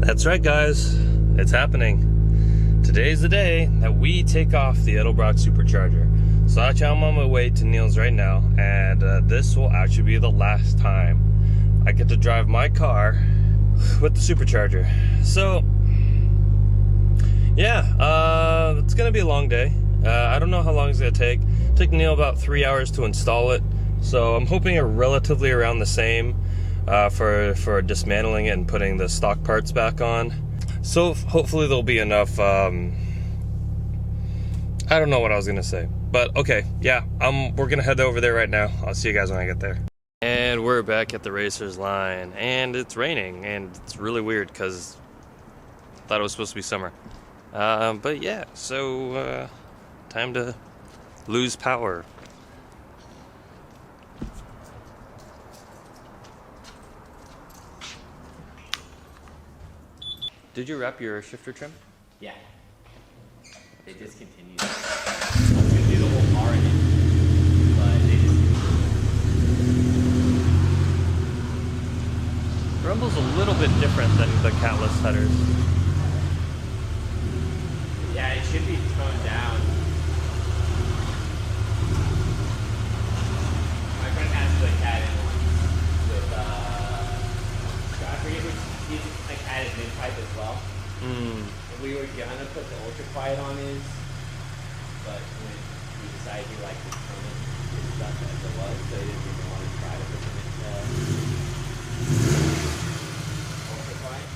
That's right, guys. It's happening. Today's the day that we take off the Edelbrock supercharger. So actually, I'm on my way to Neil's right now, and this will actually be the last time I get to drive my car with the supercharger. So, yeah, it's gonna be a long day. I don't know how long it's gonna take. It took Neil about 3 hours to install it, so I'm hoping it's relatively around the same for dismantling it and putting the stock parts back on. So hopefully there'll be enough. I don't know what I was gonna say, but okay, yeah, we're gonna head over there right now. I'll see you guys when I get there. And we're back at the racer's line, and it's raining, and it's really weird because I thought it was supposed to be summer. But yeah, so time to lose power. Did you wrap your shifter trim? Yeah. They discontinued it. I was gonna do the whole car again, but they discontinued. The rumble's a little bit different than the catless headers. Yeah, it should be toned down. My friend has the cat in one with I forget which he's like had his mid pipe as well. And we were gonna put the ultra quiet on his, but when he decided he liked his stuff as it was, so he didn't even want to try to put the ultra quiet.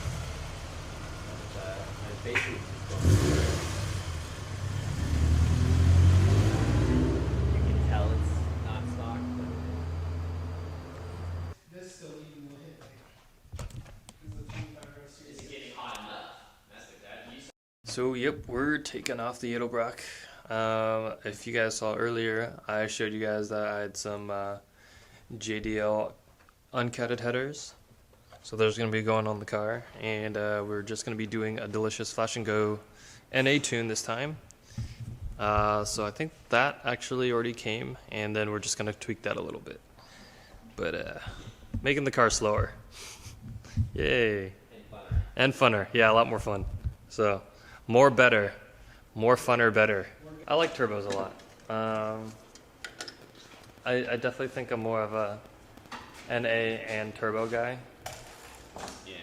But basically just going through it. You can tell it's not stock, but This still even will hit like is it getting hot enough? That's the that. So yep, we're taking off the Edelbrock. If you guys saw earlier, I showed you guys that I had some JDL uncutted headers. So there's going to be going on the car, and we're just going to be doing a delicious Flash and Go NA tune this time. So I think that actually already came, and then we're just going to tweak that a little bit. But making the car slower. Yay. And funner. Yeah, a lot more fun. So, more better. More funner, better. I like turbos a lot. I definitely think I'm more of a NA and turbo guy. Yeah.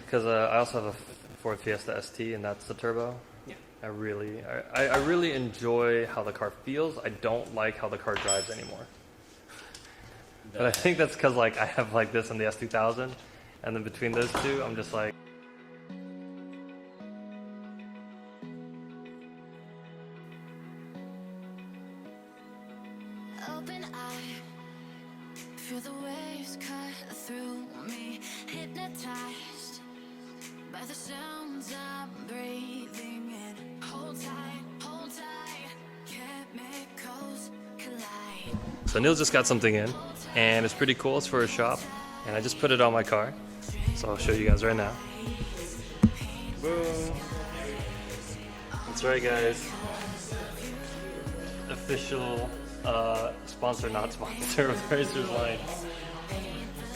Because I also have a Ford Fiesta ST, and that's the turbo. Yeah. I really enjoy how the car feels. I don't like how the car drives anymore. But I think that's because like I have like this on the S2000, and then between those two, I'm just like. Open eye, feel the waves cut through me, hypnotized by the sounds I'm breathing in. Hold tight, chemicals collide. So Neil just got something in, and it's pretty cool. It's for a shop, and I just put it on my car. So I'll show you guys right now. Boom. That's right, guys. Official sponsor, not sponsor of the Racer's line.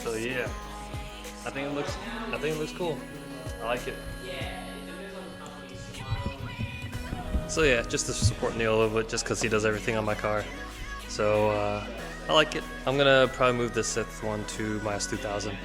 So yeah, I think it looks cool. I like it. So yeah, just to support Neil a little bit, just because he does everything on my car. So I like it. I'm gonna probably move this Sith one to my S2000.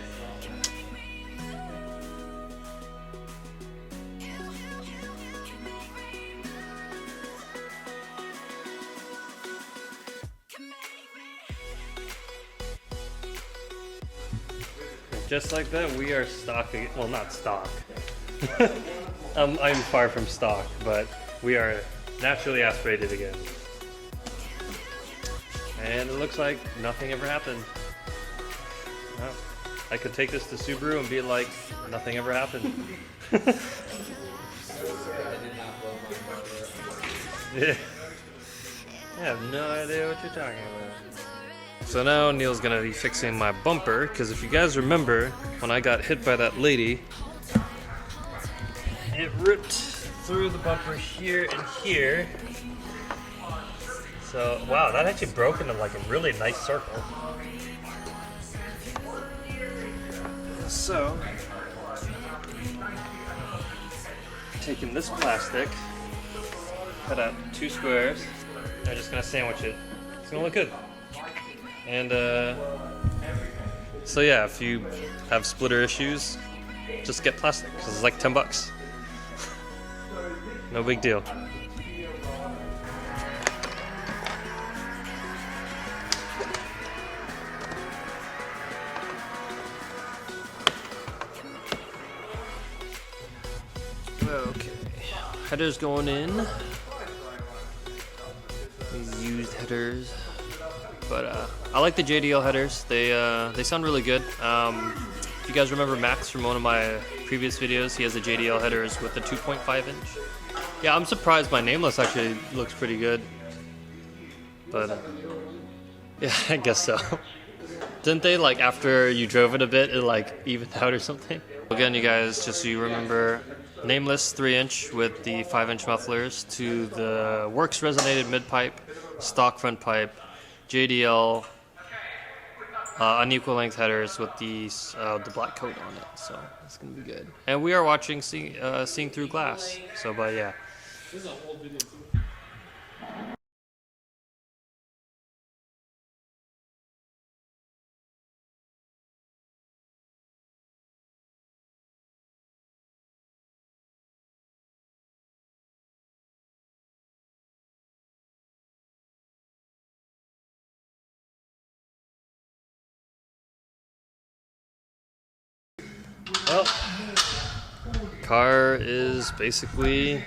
Just like that, we are stock again. Well, not stock. I'm far from stock, but we are naturally aspirated again. And it looks like nothing ever happened. Well, I could take this to Subaru and be like, nothing ever happened. Yeah. I have no idea what you're talking about. So now Neil's gonna be fixing my bumper, because if you guys remember, when I got hit by that lady, it ripped through the bumper here and here. So, wow, that actually broke into like a really nice circle. So, taking this plastic, cut out 2 squares, and I'm just gonna sandwich it. It's gonna look good. And so yeah, if you have splitter issues, just get plastic because it's like 10 bucks. No big deal. Okay, headers going in. These used headers, but I like the JDL headers. They sound really good. If you guys remember Max from one of my previous videos, he has the JDL headers with the 2.5 inch. Yeah, I'm surprised my Nameless actually looks pretty good. But yeah, I guess so. Didn't they, like, after you drove it a bit, it like evened out or something? Again, you guys, just so you remember, Nameless 3-inch with the 5-inch mufflers to the Works resonated mid pipe, stock front pipe, JDL unequal length headers with the black coat on it. So it's gonna be good. And we are watching Seeing Through Glass. So, but yeah. This is a whole video too. Well, car is basically,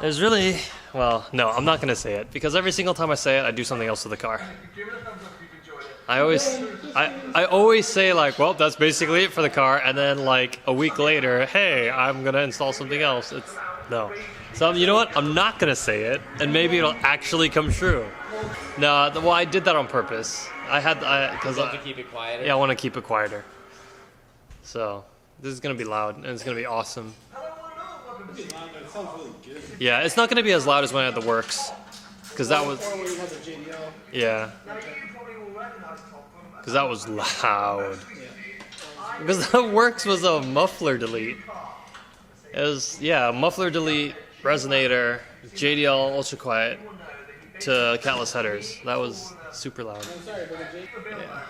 there's really, well, no, I'm not going to say it, because every single time I say it, I do something else to the car. I always say, like, well, that's basically it for the car, and then like a week later, hey, I'm going to install something else. No. So you know what? I'm not going to say it, and maybe it'll actually come true. No, well, I did that on purpose. Because to keep it quieter? Yeah, I want to keep it quieter. So this is gonna be loud and it's gonna be awesome. It sounds really good. Yeah, it's not gonna be as loud as when I had the Works, because that was, Or when you had the JDL. yeah, because that was loud. Because the Works was a muffler delete. It was, yeah, muffler delete, resonator, JDL ultra quiet to catless headers. That was super loud. Yeah.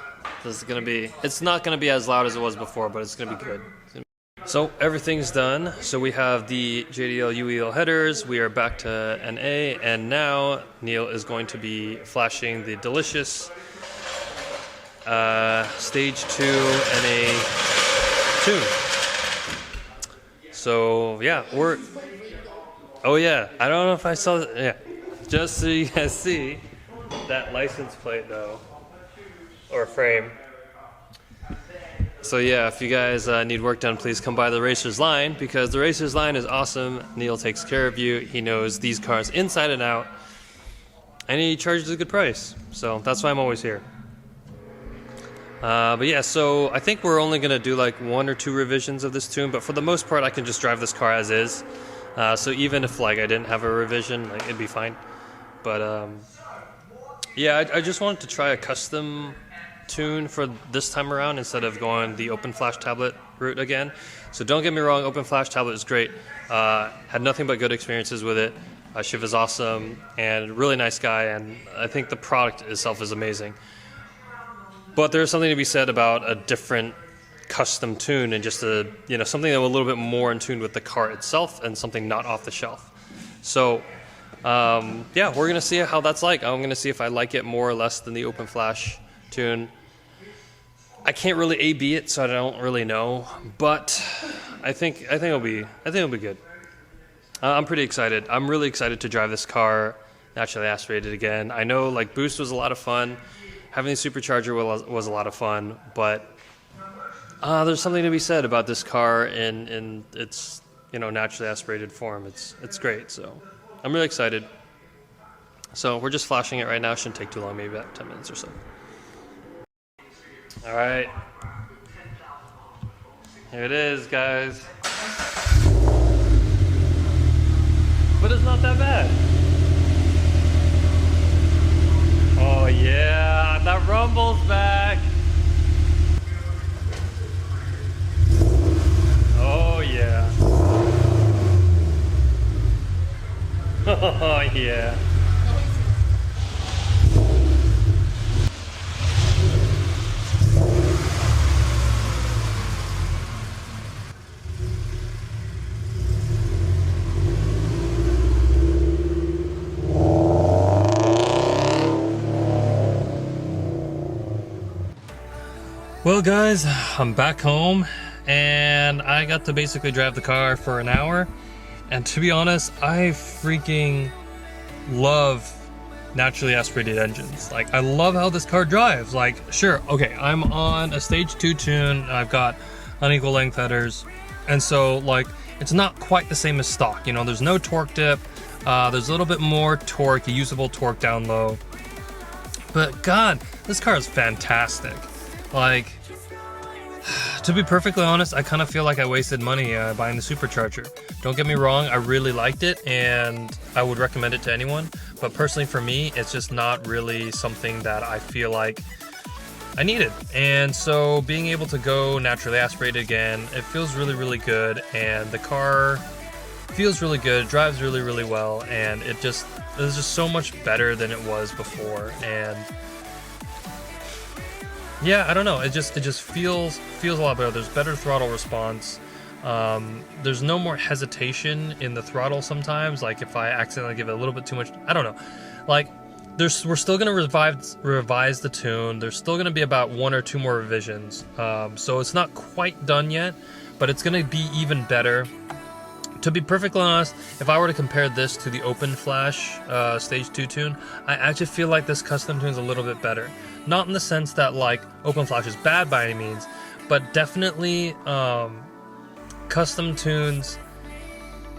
This is gonna be, it's not gonna be as loud as it was before, but it's gonna be good. So everything's done. So we have the JDL UEL headers, we are back to NA, and now Neil is going to be flashing the delicious stage 2 NA tune. So yeah, oh yeah, I don't know if I saw, yeah, just so you guys see that license plate though. Or frame. So yeah, if you guys need work done, please come by the Racer's Line, because the Racer's Line is awesome. Neil takes care of you. He knows these cars inside and out, and he charges a good price. So that's why I'm always here. But yeah, so I think we're only gonna do like 1 or 2 revisions of this tune, but for the most part, I can just drive this car as is. So even if like I didn't have a revision, like it'd be fine. But yeah, I just wanted to try a custom tune for this time around instead of going the Open Flash tablet route again. So don't get me wrong, Open Flash tablet is great. Had nothing but good experiences with it. Shiv is awesome and really nice guy, and I think the product itself is amazing. But there's something to be said about a different custom tune and just something that was a little bit more in tune with the car itself and something not off the shelf. So yeah, we're gonna see how that's like. I'm gonna see if I like it more or less than the Open Flash tune. I can't really A/B it, so I don't really know, but I think it'll be good. I'm pretty excited. I'm really excited to drive this car naturally aspirated again. I know like boost was a lot of fun, having the supercharger was a lot of fun, but there's something to be said about this car in its naturally aspirated form. It's great. So I'm really excited. So we're just flashing it right now. Shouldn't take too long, maybe about 10 minutes or so. All right, here it is, guys. But it's not that bad. Oh yeah, that rumble's back. Oh yeah. Yeah. Well guys, I'm back home and I got to basically drive the car for an hour, and to be honest, I freaking love naturally aspirated engines. Like, I love how this car drives. Like, sure, okay, I'm on a stage 2 tune, I've got unequal length headers, and so like it's not quite the same as stock, you know. There's no torque dip, there's a little bit more torque, usable torque down low, but god, this car is fantastic. Like, to be perfectly honest, I kind of feel like I wasted money buying the supercharger. Don't get me wrong, I really liked it and I would recommend it to anyone, but personally for me, it's just not really something that I feel like I needed. And so being able to go naturally aspirated again, it feels really, really good, and the car feels really good, drives really, really well, and it is just so much better than it was before. And yeah, I don't know. It just feels a lot better. There's better throttle response. There's no more hesitation in the throttle sometimes. Like if I accidentally give it a little bit too much, I don't know. Like we're still gonna revise the tune. There's still gonna be about 1 or 2 more revisions. So it's not quite done yet, but it's gonna be even better. To be perfectly honest, if I were to compare this to the Open Flash Stage 2 tune, I actually feel like this custom tune is a little bit better. Not in the sense that like Open Flash is bad by any means, but definitely custom tunes,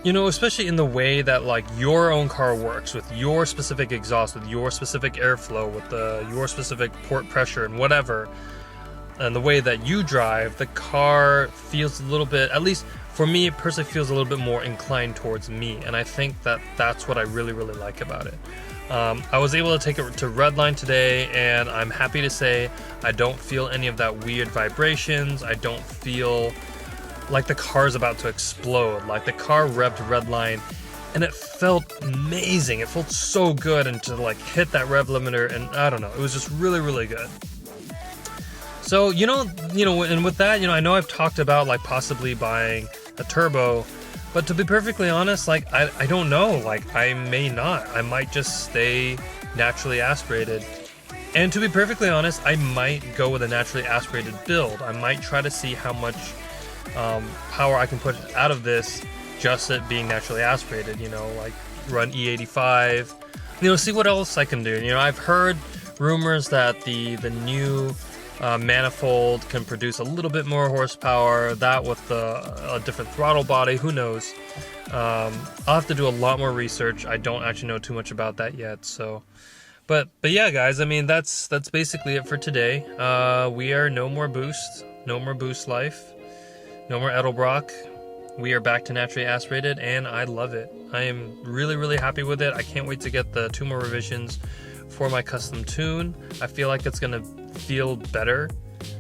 you know, especially in the way that like your own car works, with your specific exhaust, with your specific airflow, with your specific port pressure and whatever, and the way that you drive, the car feels a little bit, at least for me, it personally feels a little bit more inclined towards me, and I think that that's what I really, really like about it. I was able to take it to Redline today, and I'm happy to say I don't feel any of that weird vibrations. I don't feel like the car's about to explode. Like, the car revved Redline, and it felt amazing. It felt so good, and to like hit that rev limiter, and I don't know, it was just really, really good. So, you know, and with that, you know, I know I've talked about like possibly buying a turbo, but to be perfectly honest, like I don't know, like I may not. I might just stay naturally aspirated. And to be perfectly honest, I might go with a naturally aspirated build. I might try to see how much power I can put out of this just it being naturally aspirated, you know, like run E85, you know, see what else I can do. You know, I've heard rumors that the new manifold can produce a little bit more horsepower, that with a different throttle body, who knows. I'll have to do a lot more research. I don't actually know too much about that yet, so but yeah guys, I mean that's basically it for today. We are no more boost life, no more Edelbrock. We are back to naturally aspirated, and I love it. I am really, really happy with it. I can't wait to get the 2 more revisions for my custom tune. I feel like it's gonna feel better,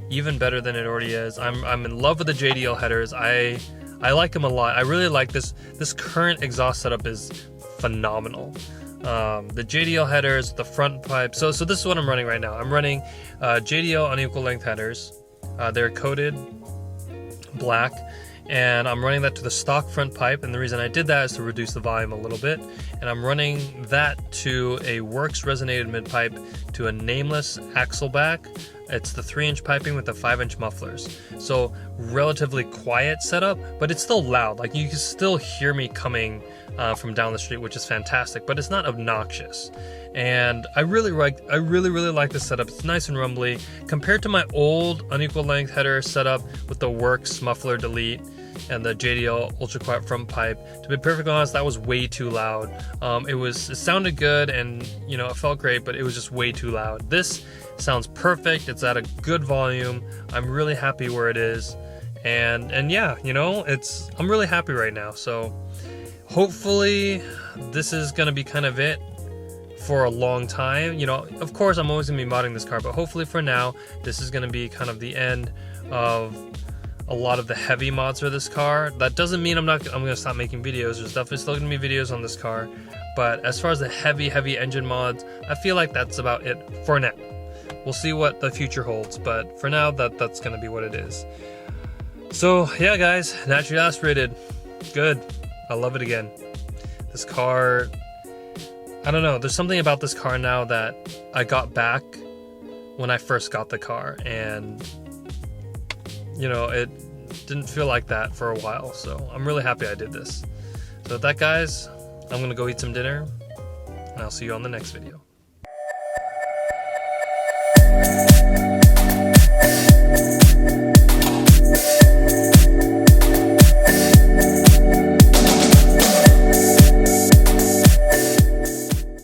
even better than it already is. I'm in love with the JDL headers. I like them a lot. I really like this current exhaust setup is phenomenal. The JDL headers, the front pipe. So this is what I'm running right now. I'm running JDL unequal length headers. They're coated black, and I'm running that to the stock front pipe, and the reason I did that is to reduce the volume a little bit. And I'm running that to a Works resonated mid pipe to a nameless axle back. It's the 3-inch piping with the 5-inch mufflers. So relatively quiet setup, but it's still loud. Like, you can still hear me coming from down the street, which is fantastic, but it's not obnoxious. And I really like this setup. It's nice and rumbly compared to my old unequal length header setup with the Works muffler delete and the JDL ultra quiet front pipe. To be perfectly honest, that was way too loud. It sounded good, and you know, it felt great, but it was just way too loud. This sounds perfect. It's at a good volume. I'm really happy where it is, and yeah, you know, I'm really happy right now. So hopefully this is gonna be kind of it for a long time. You know, of course I'm always gonna be modding this car, but hopefully for now this is gonna be kind of the end of a lot of the heavy mods for this car. That doesn't mean I'm gonna stop making videos. There's definitely still gonna be videos on this car, But as far as the heavy engine mods, I feel like that's about it for now. We'll see what the future holds, but for now, that's going to be what it is. So, yeah, guys, naturally aspirated. Good. I love it again. This car, I don't know, there's something about this car now that I got back when I first got the car, and, you know, it didn't feel like that for a while, so I'm really happy I did this. So with that, guys, I'm going to go eat some dinner, and I'll see you on the next video.